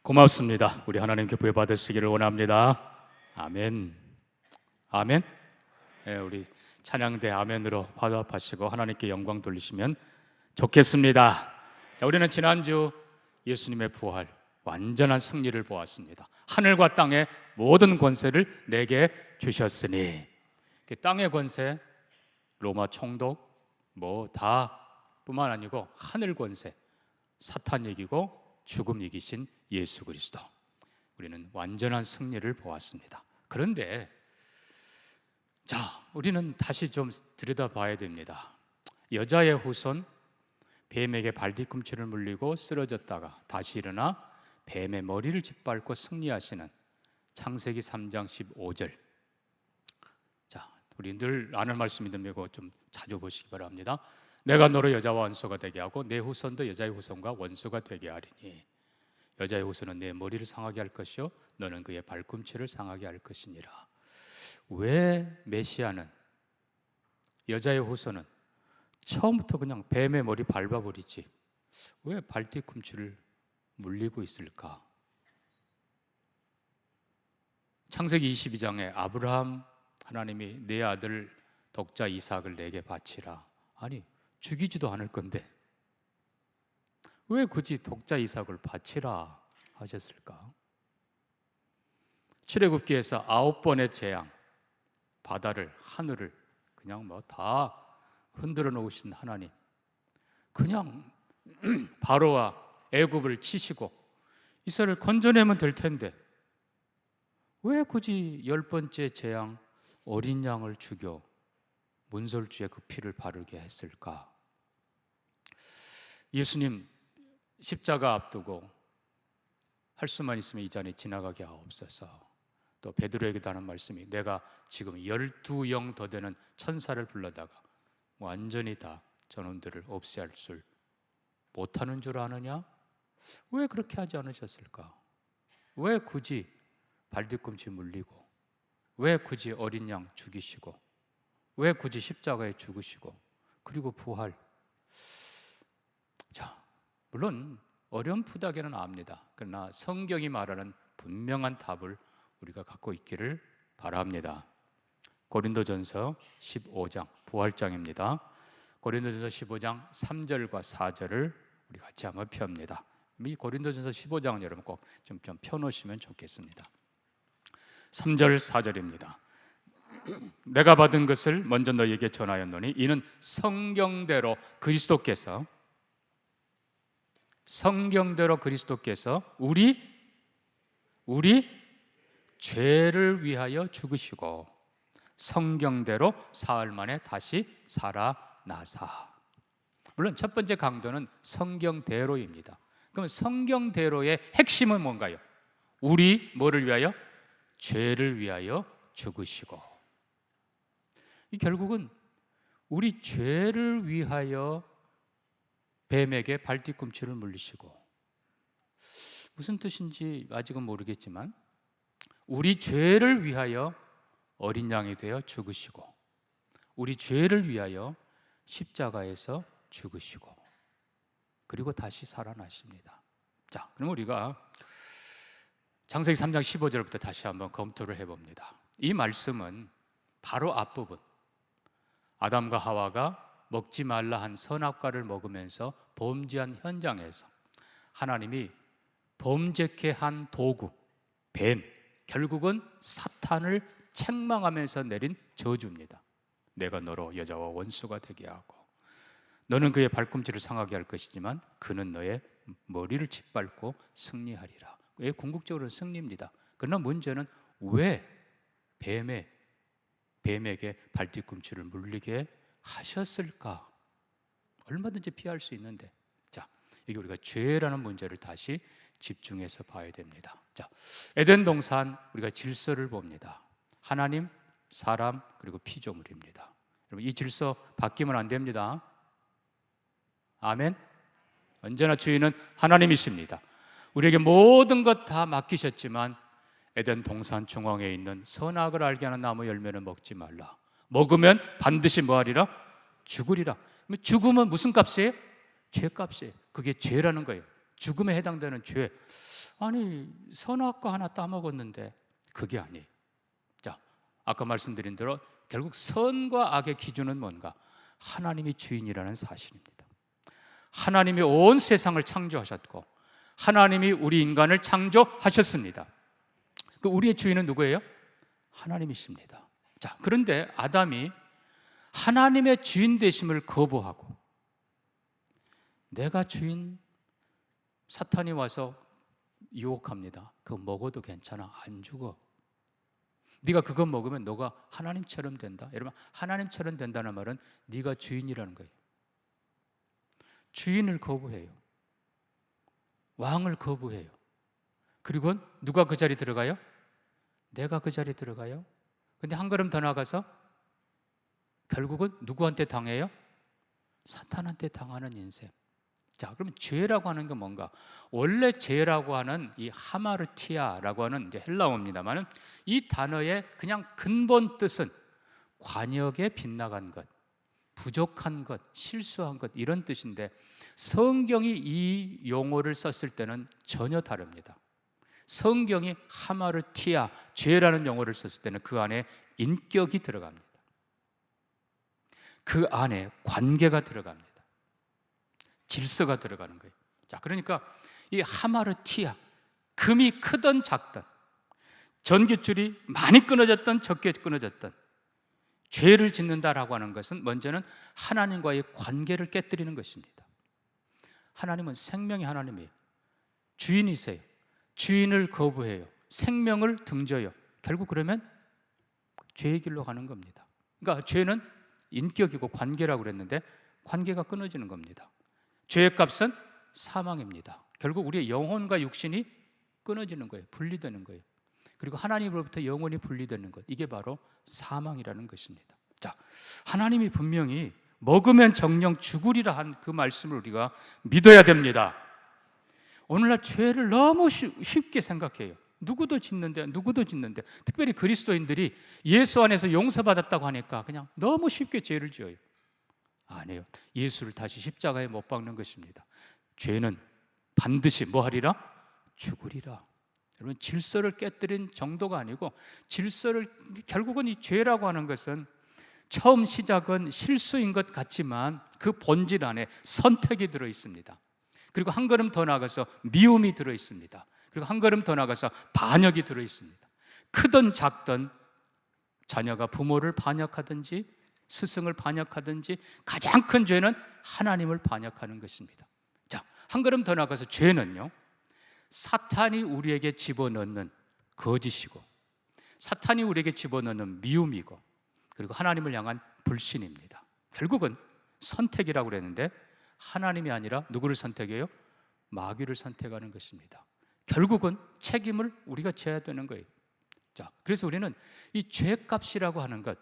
고맙습니다. 우리 하나님께 부여 받으시기를 원합니다. 아멘. 아멘. 네, 우리 찬양대 아멘으로 화답하시고 하나님께 영광 돌리시면 좋겠습니다. 자, 우리는 지난주 예수님의 부활, 완전한 승리를 보았습니다. 하늘과 땅의 모든 권세를 내게 주셨으니, 땅의 권세, 로마 총독 다 뿐만 아니고 하늘 권세, 사탄 이기고 죽음 이기신 예수 그리스도, 우리는 완전한 승리를 보았습니다. 그런데 우리는 다시 좀 들여다봐야 됩니다. 여자의 후손, 뱀에게 발뒤꿈치를 물리고 쓰러졌다가 다시 일어나 뱀의 머리를 짓밟고 승리하시는 창세기 3장 15절. 우리 늘 아는 말씀인데 좀 자주 보시기 바랍니다. 내가 너로 여자와 원수가 되게 하고 내 후손도 여자의 후손과 원수가 되게 하리니 여자의 후손은 내 머리를 상하게 할 것이요 너는 그의 발꿈치를 상하게 할 것이니라. 왜 메시아는, 여자의 후손은 처음부터 그냥 뱀의 머리 밟아버리지 왜 발뒤꿈치를 물리고 있을까? 창세기 22장에 아브라함, 하나님이 내 아들 독자 이삭을 내게 바치라. 아니, 죽이지도 않을 건데 왜 굳이 독자 이삭을 바치라 하셨을까? 출애굽기에서 9번의 재앙, 바다를, 하늘을 그냥 다 흔들어 놓으신 하나님, 그냥 바로와 애굽을 치시고 이스라엘을 건져내면 될 텐데 왜 굳이 10번째 재앙, 어린 양을 죽여 문설주에 그 피를 바르게 했을까? 예수님 십자가 앞두고 할 수만 있으면 이 잔이 지나가게 하옵소서. 또 베드로에게도 하는 말씀이, 내가 지금 12영 더 되는 천사를 불러다가 완전히 다 저놈들을 없애할 줄 못하는 줄 아느냐? 왜 그렇게 하지 않으셨을까? 왜 굳이 발뒤꿈치 물리고, 왜 굳이 어린 양 죽이시고, 왜 굳이 십자가에 죽으시고, 그리고 부활. 물론 어렴풋하게는 압니다. 그러나 성경이 말하는 분명한 답을 우리가 갖고 있기를 바랍니다. 고린도전서 15장, 부활장입니다. 고린도전서 15장 3절과 4절을 우리 같이 한번 펴봅니다. 이 고린도전서 15장은 여러분 꼭 좀 펴놓으시면 좋겠습니다. 3절 4절입니다. 내가 받은 것을 먼저 너희에게 전하였노니 이는 성경대로 그리스도께서 우리 죄를 위하여 죽으시고 성경대로 사흘 만에 다시 살아나사. 물론 첫 번째 강조는 성경대로입니다. 그럼 성경대로의 핵심은 뭔가요? 우리 뭐를 위하여? 죄를 위하여 죽으시고, 이 결국은 우리 죄를 위하여 뱀에게 발뒤꿈치를 물리시고, 무슨 뜻인지 아직은 모르겠지만 우리 죄를 위하여 어린 양이 되어 죽으시고 우리 죄를 위하여 십자가에서 죽으시고 그리고 다시 살아나십니다. 그럼 우리가 창세기 3장 15절부터 다시 한번 검토를 해봅니다. 이 말씀은 바로 앞부분, 아담과 하와가 먹지 말라 한 선악과를 먹으면서 범죄한 현장에서 하나님이 범죄케 한 도구, 뱀, 결국은 사탄을 책망하면서 내린 저주입니다. 내가 너로 여자와 원수가 되게 하고 너는 그의 발꿈치를 상하게 할 것이지만 그는 너의 머리를 짓밟고 승리하리라. 궁극적으로는 승리입니다. 그러나 문제는 왜 뱀에게 발뒤꿈치를 물리게 하셨을까? 얼마든지 피할 수 있는데, 이게 우리가 죄라는 문제를 다시 집중해서 봐야 됩니다. 에덴 동산, 우리가 질서를 봅니다. 하나님, 사람, 그리고 피조물입니다. 여러분, 이 질서 바뀌면 안 됩니다. 아멘. 언제나 주인은 하나님이십니다. 우리에게 모든 것 다 맡기셨지만 에덴 동산 중앙에 있는 선악을 알게 하는 나무 열매는 먹지 말라. 먹으면 반드시 뭐하리라? 죽으리라. 죽음은 무슨 값이에요? 죄값이에요. 그게 죄라는 거예요. 죽음에 해당되는 죄. 아니 선악과 하나 따먹었는데 그게 아니에요. 자, 아까 말씀드린 대로 결국 선과 악의 기준은 뭔가? 하나님이 주인이라는 사실입니다. 하나님이 온 세상을 창조하셨고 하나님이 우리 인간을 창조하셨습니다. 그 우리의 주인은 누구예요? 하나님이십니다. 자, 그런데 아담이 하나님의 주인 되심을 거부하고 내가 주인, 사탄이 와서 유혹합니다. 그거 먹어도 괜찮아, 안 죽어. 네가 그거 먹으면 너가 하나님처럼 된다. 여러분, 하나님처럼 된다는 말은 네가 주인이라는 거예요. 주인을 거부해요. 왕을 거부해요. 그리고 누가 그 자리에 들어가요? 내가 그 자리에 들어가요. 근데 한 걸음 더 나가서 결국은 누구한테 당해요? 사탄한테 당하는 인생. 자, 그러면 죄라고 하는 게 뭔가? 원래 죄라고 하는 이 하마르티아라고 하는 이제 헬라어입니다만은 이 단어의 그냥 근본 뜻은 관역에 빗나간 것, 부족한 것, 실수한 것 이런 뜻인데 성경이 이 용어를 썼을 때는 전혀 다릅니다. 성경이 하마르티아, 죄라는 용어를 썼을 때는 그 안에 인격이 들어갑니다. 그 안에 관계가 들어갑니다. 질서가 들어가는 거예요. 자, 그러니까 이 하마르티아, 금이 크든 작든, 전깃줄이 많이 끊어졌든 적게 끊어졌든 죄를 짓는다라고 하는 것은 먼저는 하나님과의 관계를 깨뜨리는 것입니다. 하나님은 생명의 하나님이에요. 주인이세요. 주인을 거부해요. 생명을 등져요. 결국 그러면 죄의 길로 가는 겁니다. 그러니까 죄는 인격이고 관계라고 그랬는데 관계가 끊어지는 겁니다. 죄의 값은 사망입니다. 결국 우리의 영혼과 육신이 끊어지는 거예요. 분리되는 거예요. 그리고 하나님으로부터 영혼이 분리되는 것, 이게 바로 사망이라는 것입니다. 자, 하나님이 분명히 먹으면 정령 죽으리라 한 그 말씀을 우리가 믿어야 됩니다. 오늘날 죄를 너무 쉽게 생각해요. 누구도 짓는데 특별히 그리스도인들이 예수 안에서 용서받았다고 하니까 그냥 너무 쉽게 죄를 지어요. 아니에요. 예수를 다시 십자가에 못 박는 것입니다. 죄는 반드시 뭐 하리라? 죽으리라. 여러분, 질서를 깨뜨린 정도가 아니고 결국은 이 죄라고 하는 것은 처음 시작은 실수인 것 같지만 그 본질 안에 선택이 들어 있습니다. 그리고 한 걸음 더 나가서 미움이 들어 있습니다. 그리고 한 걸음 더 나가서 반역이 들어 있습니다. 크든 작든 자녀가 부모를 반역하든지 스승을 반역하든지 가장 큰 죄는 하나님을 반역하는 것입니다. 자, 한 걸음 더 나가서 죄는요, 사탄이 우리에게 집어넣는 거짓이고 사탄이 우리에게 집어넣는 미움이고 그리고 하나님을 향한 불신입니다. 결국은 선택이라고 그랬는데 하나님이 아니라 누구를 선택해요? 마귀를 선택하는 것입니다. 결국은 책임을 우리가 져야 되는 거예요. 자, 그래서 우리는 이 죄값이라고 하는 것,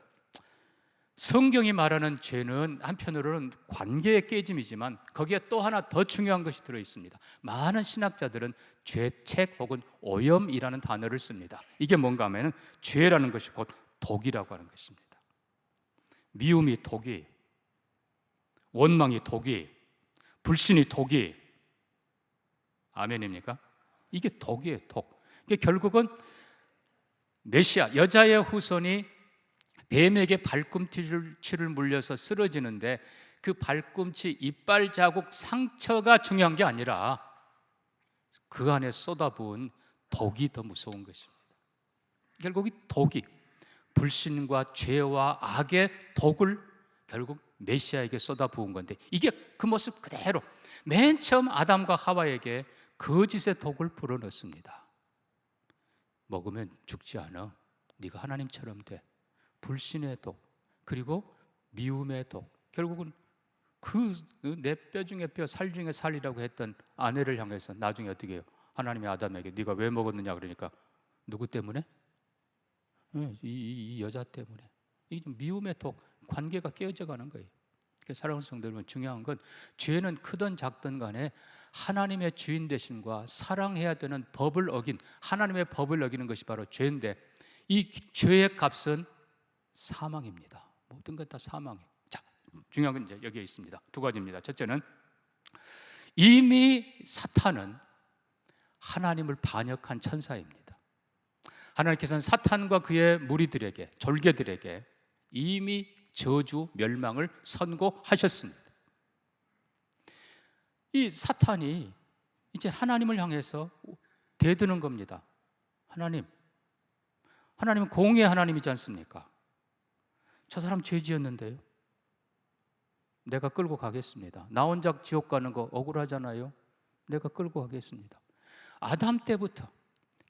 성경이 말하는 죄는 한편으로는 관계의 깨짐이지만 거기에 또 하나 더 중요한 것이 들어 있습니다. 많은 신학자들은 죄책 혹은 오염이라는 단어를 씁니다. 이게 뭔가 하면 죄라는 것이 곧 독이라고 하는 것입니다. 미움이 독이, 원망이 독이, 불신이 독이, 아멘입니까? 이게 독이에요, 독. 이게 결국은 메시아, 여자의 후손이 뱀에게 발꿈치를 물려서 쓰러지는데 그 발꿈치, 이빨 자국, 상처가 중요한 게 아니라 그 안에 쏟아부은 독이 더 무서운 것입니다. 결국 이 독이 불신과 죄와 악의 독을 결국 메시아에게 쏟아부은 건데 이게 그 모습 그대로 맨 처음 아담과 하와에게 거짓의 독을 불어넣습니다. 먹으면 죽지 않아. 네가 하나님처럼 돼. 불신의 독, 그리고 미움의 독. 결국은 그 내 뼈 중에 뼈, 살 중에 살이라고 했던 아내를 향해서 나중에 어떻게 해요? 하나님이 아담에게 네가 왜 먹었느냐 그러니까 누구 때문에? 이 여자 때문에. 이 미움의 독, 관계가 깨어져 가는 거예요. 사랑하는 성도 여러분, 중요한 건 죄는 크든 작든 간에 하나님의 주인 되심과 사랑해야 되는 법을 어긴, 하나님의 법을 어기는 것이 바로 죄인데 이 죄의 값은 사망입니다. 모든 것 다 사망이에요. 자, 중요한 건 이제 여기에 있습니다. 두 가지입니다. 첫째는 이미 사탄은 하나님을 반역한 천사입니다. 하나님께서는 사탄과 그의 무리들에게, 졸개들에게 이미 저주, 멸망을 선고하셨습니다. 이 사탄이 이제 하나님을 향해서 대드는 겁니다. 하나님은 공의의 하나님이지 않습니까? 저 사람 죄 지었는데요, 내가 끌고 가겠습니다. 나 혼자 지옥 가는 거 억울하잖아요. 내가 끌고 가겠습니다. 아담 때부터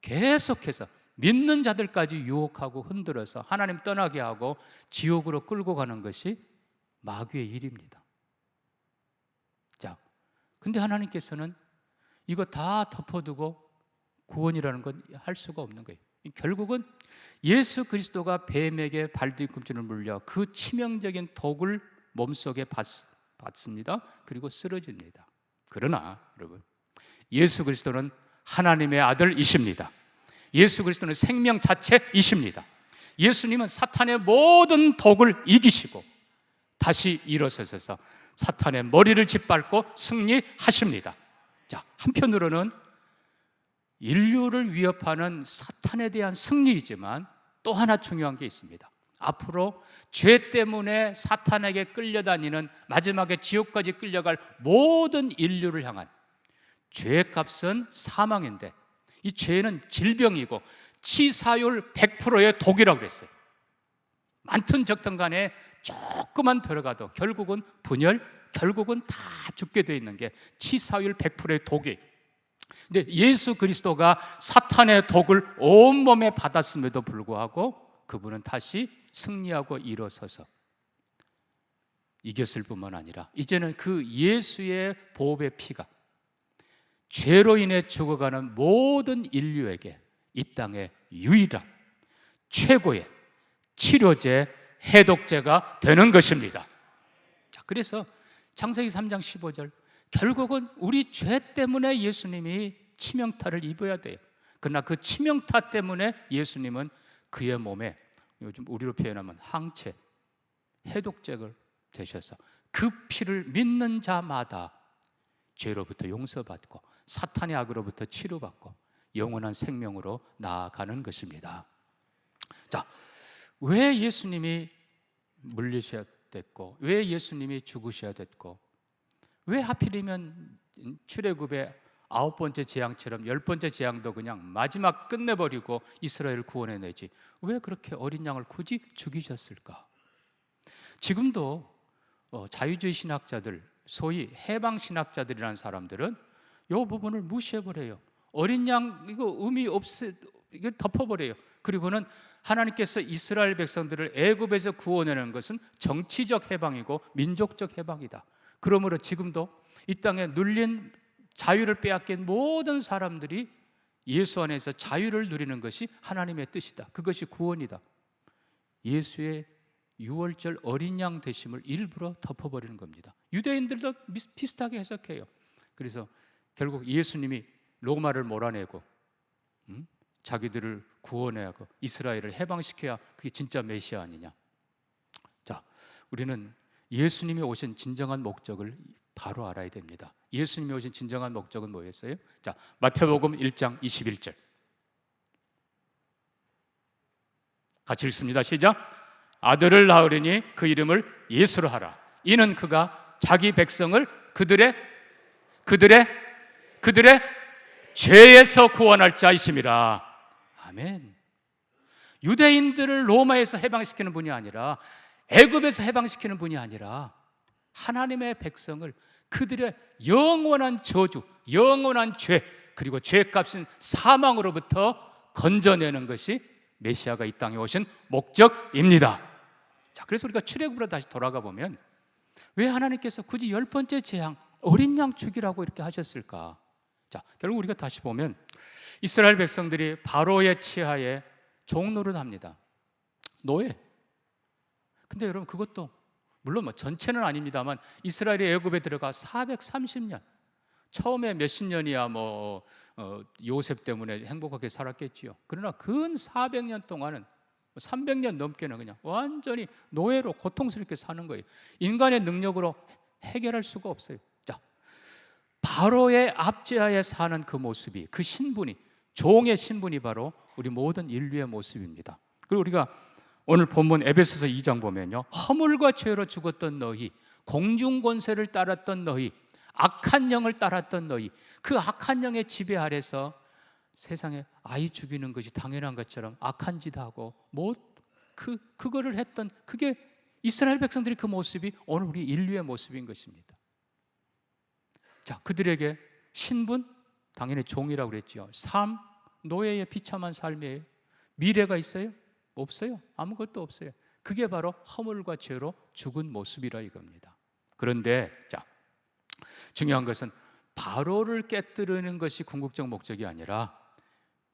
계속해서 믿는 자들까지 유혹하고 흔들어서 하나님 떠나게 하고 지옥으로 끌고 가는 것이 마귀의 일입니다. 자, 근데 하나님께서는 이거 다 덮어두고 구원이라는 건 할 수가 없는 거예요. 결국은 예수 그리스도가 뱀에게 발뒤꿈치를 물려 그 치명적인 독을 몸속에 받습니다. 그리고 쓰러집니다. 그러나 여러분, 예수 그리스도는 하나님의 아들이십니다. 예수 그리스도는 생명 자체이십니다. 예수님은 사탄의 모든 독을 이기시고 다시 일어서셔서 사탄의 머리를 짓밟고 승리하십니다. 자, 한편으로는 인류를 위협하는 사탄에 대한 승리이지만 또 하나 중요한 게 있습니다. 앞으로 죄 때문에 사탄에게 끌려다니는, 마지막에 지옥까지 끌려갈 모든 인류를 향한 죄값은 사망인데, 이 죄는 질병이고 치사율 100%의 독이라고 그랬어요. 많든 적든 간에 조금만 들어가도 결국은 분열, 결국은 다 죽게 되어 있는 게 치사율 100%의 독이. 근데 예수 그리스도가 사탄의 독을 온몸에 받았음에도 불구하고 그분은 다시 승리하고 일어서서 이겼을 뿐만 아니라 이제는 그 예수의 보혈의 피가 죄로 인해 죽어가는 모든 인류에게 이 땅의 유일한 최고의 치료제, 해독제가 되는 것입니다. 자, 그래서 창세기 3장 15절, 결국은 우리 죄 때문에 예수님이 치명타를 입어야 돼요. 그러나 그 치명타 때문에 예수님은 그의 몸에, 요즘 우리로 표현하면 항체, 해독제를 되셔서 그 피를 믿는 자마다 죄로부터 용서받고 사탄의 악으로부터 치료받고 영원한 생명으로 나아가는 것입니다. 자, 왜 예수님이 물리셔야 됐고, 왜 예수님이 죽으셔야 됐고, 왜 하필이면 출애굽의 9번째 재앙처럼 10번째 재앙도 그냥 마지막 끝내버리고 이스라엘을 구원해내지 왜 그렇게 어린 양을 굳이 죽이셨을까? 지금도 자유주의 신학자들, 소위 해방신학자들이라는 사람들은 이 부분을 무시해버려요. 어린 양 이거 의미 없어, 이거 덮어버려요. 그리고는 하나님께서 이스라엘 백성들을 애굽에서 구원하는 것은 정치적 해방이고 민족적 해방이다. 그러므로 지금도 이 땅에 눌린 자유를 빼앗긴 모든 사람들이 예수 안에서 자유를 누리는 것이 하나님의 뜻이다. 그것이 구원이다. 예수의 유월절 어린 양 되심을 일부러 덮어버리는 겁니다. 유대인들도 비슷하게 해석해요. 그래서 결국 예수님이 로마를 몰아내고 자기들을 구원해하고 이스라엘을 해방시켜야 그게 진짜 메시아 아니냐. 자, 우리는 예수님이 오신 진정한 목적을 바로 알아야 됩니다. 예수님이 오신 진정한 목적은 뭐였어요? 자, 마태복음 1장 21절 같이 읽습니다. 시작. 아들을 낳으리니 그 이름을 예수로 하라. 이는 그가 자기 백성을 그들의 죄에서 구원할 자이심이라. 아멘. 유대인들을 로마에서 해방시키는 분이 아니라, 애굽에서 해방시키는 분이 아니라 하나님의 백성을 그들의 영원한 저주, 영원한 죄, 그리고 죄값인 사망으로부터 건져내는 것이 메시아가 이 땅에 오신 목적입니다. 자, 그래서 우리가 출애굽으로 다시 돌아가 보면 왜 하나님께서 굳이 10번째 재앙, 어린 양 죽이라고 이렇게 하셨을까? 자, 결국 우리가 다시 보면 이스라엘 백성들이 바로의 치하에 종노릇 합니다. 노예. 근데 여러분, 그것도 물론 뭐 전체는 아닙니다만 이스라엘이 애굽에 들어가 430년, 처음에 몇십 년이야 요셉 때문에 행복하게 살았겠지요. 그러나 근 400년 동안은 300년 넘게는 그냥 완전히 노예로 고통스럽게 사는 거예요. 인간의 능력으로 해결할 수가 없어요. 자, 바로의 압제하에 사는 그 모습이, 그 신분이, 종의 신분이 바로 우리 모든 인류의 모습입니다. 그리고 우리가 오늘 본문 에베소서 2장 보면요, 허물과 죄로 죽었던 너희, 공중 권세를 따랐던 너희, 악한 영을 따랐던 너희, 그 악한 영의 지배 아래서 세상에 아이 죽이는 것이 당연한 것처럼 악한 짓 하고 그거를 했던, 그게 이스라엘 백성들이 그 모습이 오늘 우리 인류의 모습인 것입니다. 자, 그들에게 신분, 당연히 종이라고 그랬죠. 삶, 노예의 비참한 삶이에요. 미래가 있어요? 없어요. 아무것도 없어요. 그게 바로 허물과 죄로 죽은 모습이라 이겁니다. 그런데 자, 중요한 것은 바로를 깨뜨리는 것이 궁극적 목적이 아니라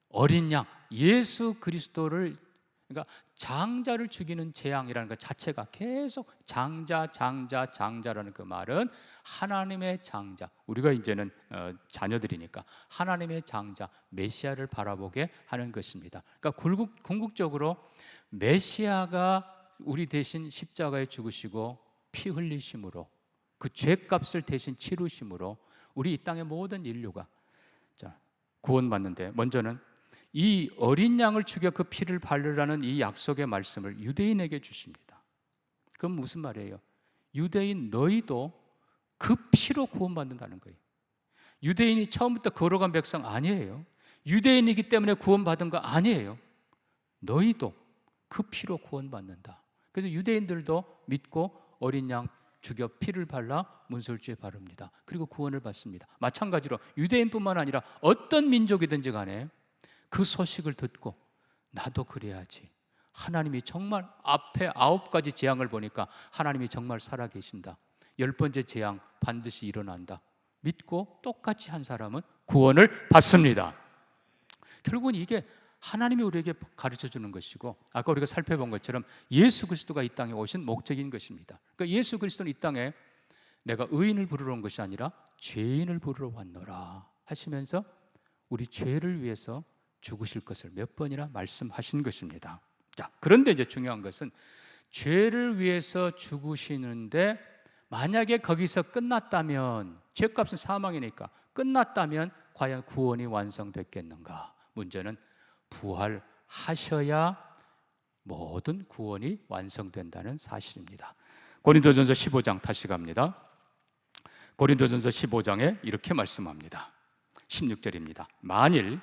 어린 양 예수 그리스도를, 그러니까 장자를 죽이는 재앙이라는 것 자체가 계속 장자라는 그 말은 하나님의 장자, 우리가 이제는 자녀들이니까 하나님의 장자 메시아를 바라보게 하는 것입니다. 그러니까 궁극적으로 메시아가 우리 대신 십자가에 죽으시고 피 흘리심으로, 그 죄값을 대신 치르심으로 우리 이 땅의 모든 인류가 구원받는데, 먼저는 이 어린 양을 죽여 그 피를 바르라는 이 약속의 말씀을 유대인에게 주십니다. 그럼 무슨 말이에요? 유대인 너희도 그 피로 구원받는다는 거예요. 유대인이 처음부터 걸어간 백성 아니에요. 유대인이기 때문에 구원받은 거 아니에요. 너희도 그 피로 구원받는다. 그래서 유대인들도 믿고 어린 양 죽여 피를 발라 문설주에 바릅니다. 그리고 구원을 받습니다. 마찬가지로 유대인뿐만 아니라 어떤 민족이든지 간에 그 소식을 듣고 나도 그래야지, 하나님이 정말 앞에 9가지 재앙을 보니까 하나님이 정말 살아계신다, 10번째 재앙 반드시 일어난다 믿고 똑같이 한 사람은 구원을 받습니다. 결국은 이게 하나님이 우리에게 가르쳐 주는 것이고, 아까 우리가 살펴본 것처럼 예수 그리스도가 이 땅에 오신 목적인 것입니다. 그러니까 예수 그리스도는 이 땅에 내가 의인을 부르러 온 것이 아니라 죄인을 부르러 왔노라 하시면서 우리 죄를 위해서 죽으실 것을 몇 번이나 말씀하신 것입니다. 자, 그런데 이제 중요한 것은 죄를 위해서 죽으시는데 만약에 거기서 끝났다면, 죄값은 사망이니까 끝났다면 과연 구원이 완성됐겠는가? 문제는 부활하셔야 모든 구원이 완성된다는 사실입니다. 고린도전서 15장 다시 갑니다. 고린도전서 15장에 이렇게 말씀합니다. 16절입니다. 만일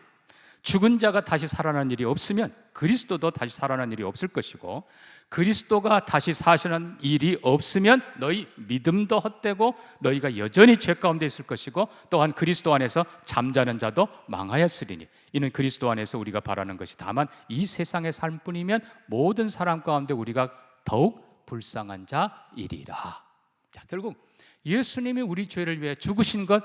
죽은 자가 다시 살아난 일이 없으면 그리스도도 다시 살아난 일이 없을 것이고, 그리스도가 다시 사시는 일이 없으면 너희 믿음도 헛되고 너희가 여전히 죄 가운데 있을 것이고, 또한 그리스도 안에서 잠자는 자도 망하였으리니 이는 그리스도 안에서 우리가 바라는 것이 다만 이 세상의 삶뿐이면 모든 사람 가운데 우리가 더욱 불쌍한 자이리라. 자, 결국 예수님이 우리 죄를 위해 죽으신 것,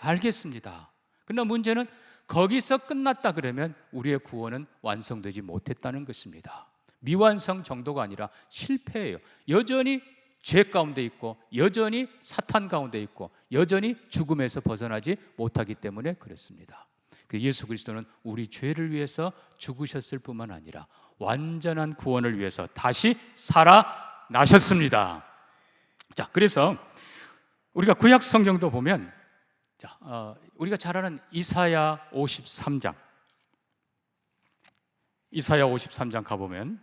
알겠습니다. 그러나 문제는 거기서 끝났다 그러면 우리의 구원은 완성되지 못했다는 것입니다. 미완성 정도가 아니라 실패예요. 여전히 죄 가운데 있고, 여전히 사탄 가운데 있고, 여전히 죽음에서 벗어나지 못하기 때문에 그렇습니다. 예수 그리스도는 우리 죄를 위해서 죽으셨을 뿐만 아니라 완전한 구원을 위해서 다시 살아나셨습니다. 자, 그래서 우리가 구약 성경도 보면 우리가 잘 아는 이사야 53장, 이사야 53장 가보면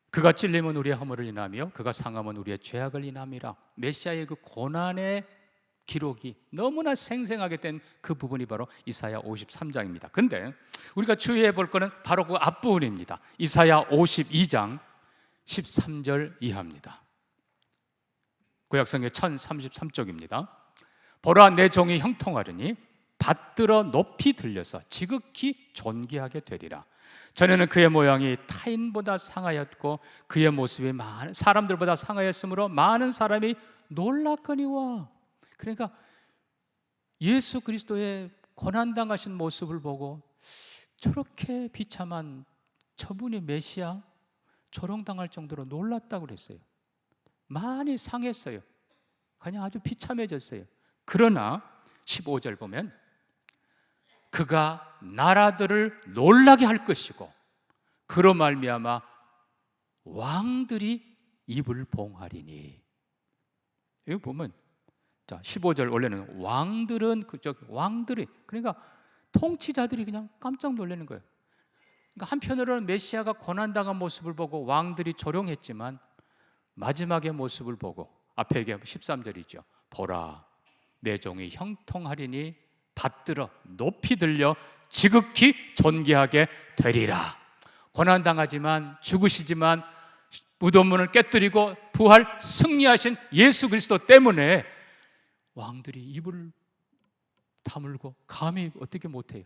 그가 찔림은 우리의 허물을 인하며 그가 상함은 우리의 죄악을 인함이라. 메시아의 그 고난의 기록이 너무나 생생하게 된 그 부분이 바로 이사야 53장입니다. 그런데 우리가 주의해 볼 것은 바로 그 앞부분입니다. 이사야 52장 13절 이하입니다. 구약성경 1033쪽입니다. 보라, 내 종이 형통하리니 받들어 높이 들려서 지극히 존귀하게 되리라. 전에는 그의 모양이 타인보다 상하였고 그의 모습이 많은 사람들보다 상하였으므로 많은 사람이 놀랐거니와. 그러니까 예수 그리스도의 고난당하신 모습을 보고 저렇게 비참한 저분이 메시아 조롱당할 정도로 놀랐다고 그랬어요. 많이 상했어요. 그냥 아주 비참해졌어요. 그러나 15절 보면 그가 나라들을 놀라게 할 것이고 그로 말미암아 왕들이 입을 봉하리니. 여기 보면 자, 15절 원래는 왕들은 왕들이, 그러니까 통치자들이 그냥 깜짝 놀라는 거예요. 그러니까 한편으로는 메시아가 고난당한 모습을 보고 왕들이 조롱했지만 마지막의 모습을 보고 앞에 얘기하면 13절이죠. 보라, 내 종이 형통하리니 받들어 높이 들려 지극히 존귀하게 되리라. 고난당하지만 죽으시지만 무덤문을 깨뜨리고 부활 승리하신 예수 그리스도 때문에 왕들이 입을 다물고 감히 어떻게 못해요.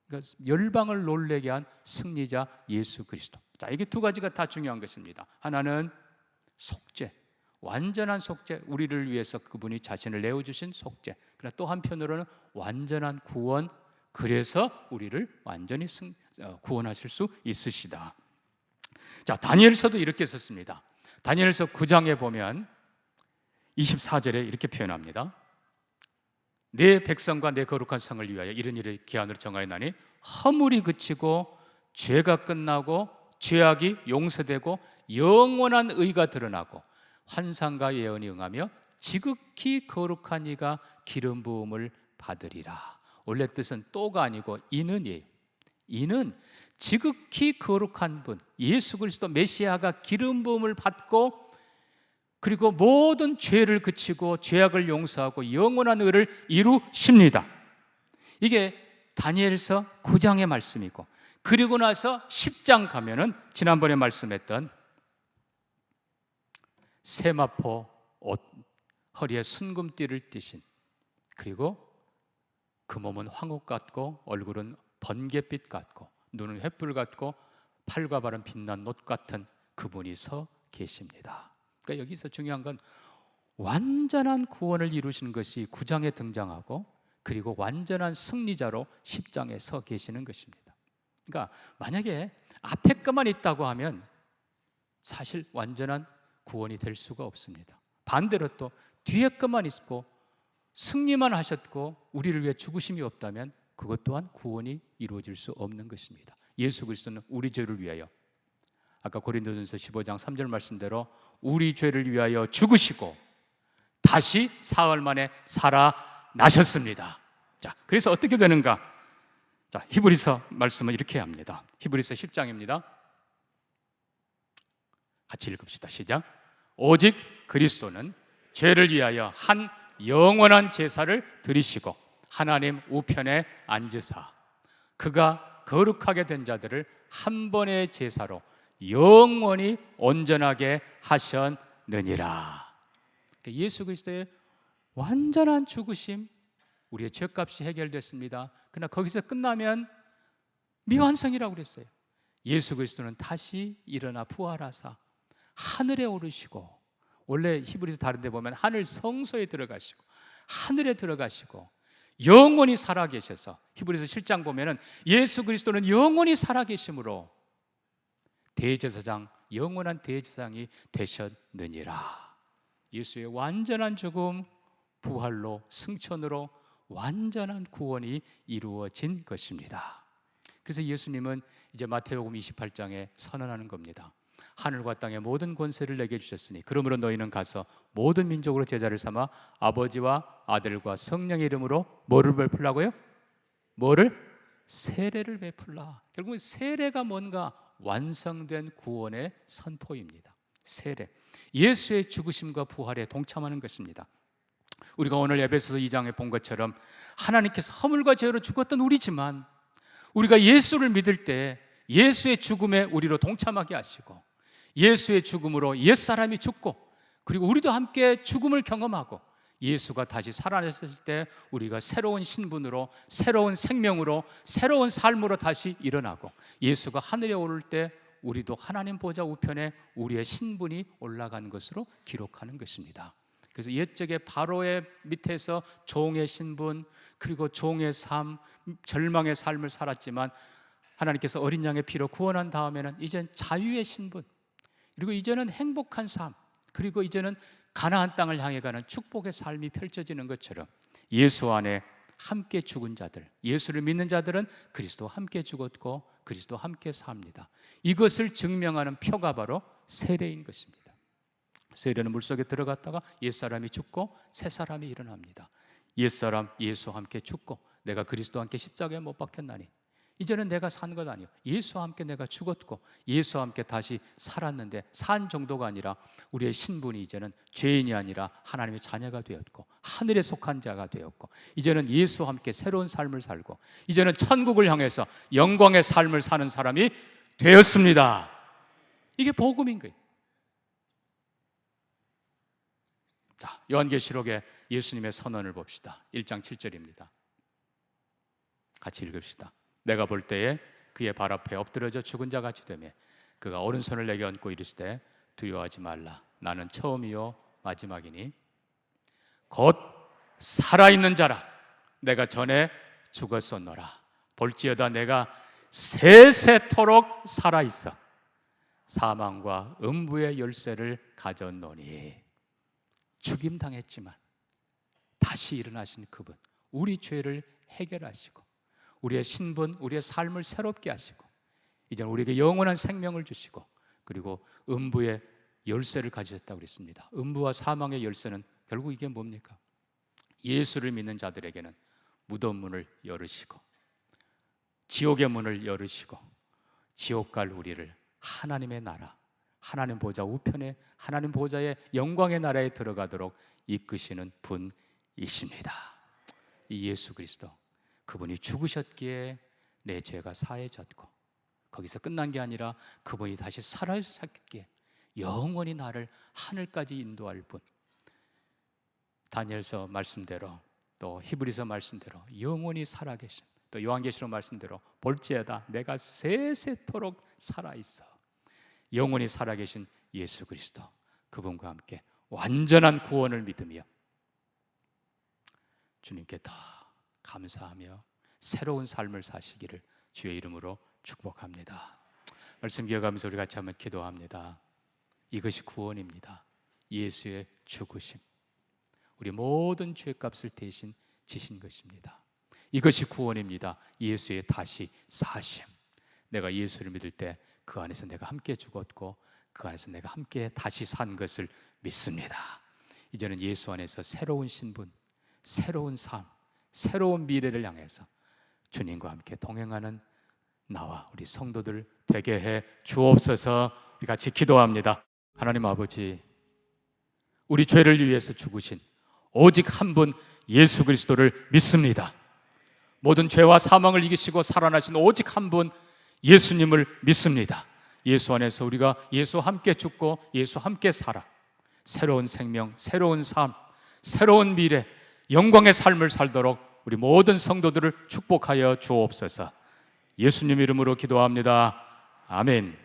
그러니까 열방을 놀라게 한 승리자 예수 그리스도. 자, 이게 두 가지가 다 중요한 것입니다. 하나는 속죄, 완전한 속죄, 우리를 위해서 그분이 자신을 내어주신 속죄. 그러나 또 한편으로는 완전한 구원, 그래서 우리를 완전히 구원하실 수 있으시다. 자, 다니엘서도 이렇게 썼습니다. 다니엘서 9장에 보면 24절에 이렇게 표현합니다. 내 백성과 내 거룩한 성을 위하여 이런 일을 기한으로 정하였나니 허물이 그치고 죄가 끝나고 죄악이 용서되고 영원한 의가 드러나고 환상과 예언이 응하며 지극히 거룩한 이가 기름 부음을 받으리라. 원래 뜻은 또가 아니고 이는이에요. 이는 지극히 거룩한 분 예수 그리스도 메시아가 기름 부음을 받고 그리고 모든 죄를 그치고 죄악을 용서하고 영원한 의를 이루십니다. 이게 다니엘서 9장의 말씀이고, 그리고 나서 10장 가면은 지난번에 말씀했던 세마포 옷, 허리에 순금띠를 띠신, 그리고 그 몸은 황옥 같고 얼굴은 번갯빛 같고 눈은 횃불 같고 팔과 발은 빛난 놋 같은 그분이 서 계십니다. 그러니까 여기서 중요한 건 완전한 구원을 이루시는 것이 9장에 등장하고, 그리고 완전한 승리자로 10장에 서 계시는 것입니다. 그러니까 만약에 앞에 것만 있다고 하면 사실 완전한 구원이 될 수가 없습니다. 반대로 또 뒤에 것만 있고 승리만 하셨고 우리를 위해 죽으심이 없다면 그것 또한 구원이 이루어질 수 없는 것입니다. 예수 그리스도는 우리 죄를 위하여, 아까 고린도전서 15장 3절 말씀대로 우리 죄를 위하여 죽으시고 다시 사흘 만에 살아나셨습니다. 자, 그래서 어떻게 되는가? 자, 히브리서 말씀은 이렇게 합니다. 히브리서 10장입니다. 같이 읽읍시다. 시작. 오직 그리스도는 죄를 위하여 한 영원한 제사를 드리시고 하나님 우편에 앉으사 그가 거룩하게 된 자들을 한 번의 제사로 영원히 온전하게 하셨느니라. 예수 그리스도의 완전한 죽으심, 우리의 죄값이 해결됐습니다. 그러나 거기서 끝나면 미완성이라고 그랬어요. 예수 그리스도는 다시 일어나 부활하사 하늘에 오르시고, 원래 히브리서 다른 데 보면 하늘 성소에 들어가시고 하늘에 들어가시고 영원히 살아계셔서, 히브리서 7장 보면은 예수 그리스도는 영원히 살아계심으로 대제사장, 영원한 대제사장이 되셨느니라. 예수의 완전한 죽음, 부활로, 승천으로 완전한 구원이 이루어진 것입니다. 그래서 예수님은 이제 마태복음 28장에 선언하는 겁니다. 하늘과 땅의 모든 권세를 내게 주셨으니 그러므로 너희는 가서 모든 민족으로 제자를 삼아 아버지와 아들과 성령의 이름으로 뭐를 베풀라고요? 뭐를? 세례를 베풀라. 결국은 세례가 뭔가? 완성된 구원의 선포입니다. 세례, 예수의 죽으심과 부활에 동참하는 것입니다. 우리가 오늘 에베소서 2장에 본 것처럼 하나님께서 허물과 죄로 죽었던 우리지만 우리가 예수를 믿을 때 예수의 죽음에 우리로 동참하게 하시고 예수의 죽음으로 옛사람이 죽고 그리고 우리도 함께 죽음을 경험하고 예수가 다시 살아났을 때 우리가 새로운 신분으로, 새로운 생명으로, 새로운 삶으로 다시 일어나고 예수가 하늘에 오를 때 우리도 하나님 보좌 우편에 우리의 신분이 올라간 것으로 기록하는 것입니다. 그래서 옛적에 바로의 밑에서 종의 신분, 그리고 종의 삶, 절망의 삶을 살았지만 하나님께서 어린 양의 피로 구원한 다음에는 이젠 자유의 신분, 그리고 이제는 행복한 삶, 그리고 이제는 가나안 땅을 향해 가는 축복의 삶이 펼쳐지는 것처럼 예수 안에 함께 죽은 자들, 예수를 믿는 자들은 그리스도와 함께 죽었고 그리스도와 함께 삽니다. 이것을 증명하는 표가 바로 세례인 것입니다. 세례는 물속에 들어갔다가 옛사람이 죽고 새사람이 일어납니다. 옛사람 예수와 함께 죽고 내가 그리스도와 함께 십자가에 못 박혔나니 이제는 내가 산 것 아니요 예수와 함께 내가 죽었고 예수와 함께 다시 살았는데 산 정도가 아니라 우리의 신분이 이제는 죄인이 아니라 하나님의 자녀가 되었고 하늘에 속한 자가 되었고 이제는 예수와 함께 새로운 삶을 살고 이제는 천국을 향해서 영광의 삶을 사는 사람이 되었습니다. 이게 복음인 거예요. 자, 요한계시록에 예수님의 선언을 봅시다. 1장 7절입니다. 같이 읽읍시다. 내가 볼 때에 그의 발 앞에 엎드려져 죽은 자 같이 되며 그가 오른손을 내게 얹고 이르시되 두려워하지 말라. 나는 처음이요 마지막이니 곧 살아있는 자라. 내가 전에 죽었었노라. 볼지어다 내가 세세토록 살아있어 사망과 음부의 열쇠를 가졌노니. 죽임당했지만 다시 일어나신 그분, 우리 죄를 해결하시고 우리의 신분, 우리의 삶을 새롭게 하시고 이제 우리에게 영원한 생명을 주시고 그리고 음부의 열쇠를 가지셨다고 그랬습니다. 음부와 사망의 열쇠는 결국 이게 뭡니까? 예수를 믿는 자들에게는 무덤 문을 열으시고 지옥의 문을 열으시고 지옥 갈 우리를 하나님의 나라, 하나님 보좌 우편에 하나님 보좌의 영광의 나라에 들어가도록 이끄시는 분이십니다. 이 예수 그리스도, 그분이 죽으셨기에 내 죄가 사해졌고 거기서 끝난 게 아니라 그분이 다시 살아셨기에 영원히 나를 하늘까지 인도할 분. 다니엘서 말씀대로 또 히브리서 말씀대로 영원히 살아계신, 또 요한계시록 말씀대로 볼지어다 내가 세세토록 살아있어 영원히 살아계신 예수 그리스도, 그분과 함께 완전한 구원을 믿으며 주님께 더 감사하며 새로운 삶을 사시기를 주의 이름으로 축복합니다. 말씀 기억하면서 우리 같이 한번 기도합니다. 이것이 구원입니다. 예수의 죽으심, 우리 모든 죄값을 대신 지신 것입니다. 이것이 구원입니다. 예수의 다시 사심, 내가 예수를 믿을 때 그 안에서 내가 함께 죽었고 그 안에서 내가 함께 다시 산 것을 믿습니다. 이제는 예수 안에서 새로운 신분, 새로운 삶, 새로운 미래를 향해서 주님과 함께 동행하는 나와 우리 성도들 되게 해 주옵소서. 우리 같이 기도합니다. 하나님 아버지, 우리 죄를 위해서 죽으신 오직 한 분 예수 그리스도를 믿습니다. 모든 죄와 사망을 이기시고 살아나신 오직 한 분 예수님을 믿습니다. 예수 안에서 우리가 예수와 함께 죽고 예수와 함께 살아 새로운 생명, 새로운 삶, 새로운 미래, 영광의 삶을 살도록 우리 모든 성도들을 축복하여 주옵소서. 예수님 이름으로 기도합니다. 아멘.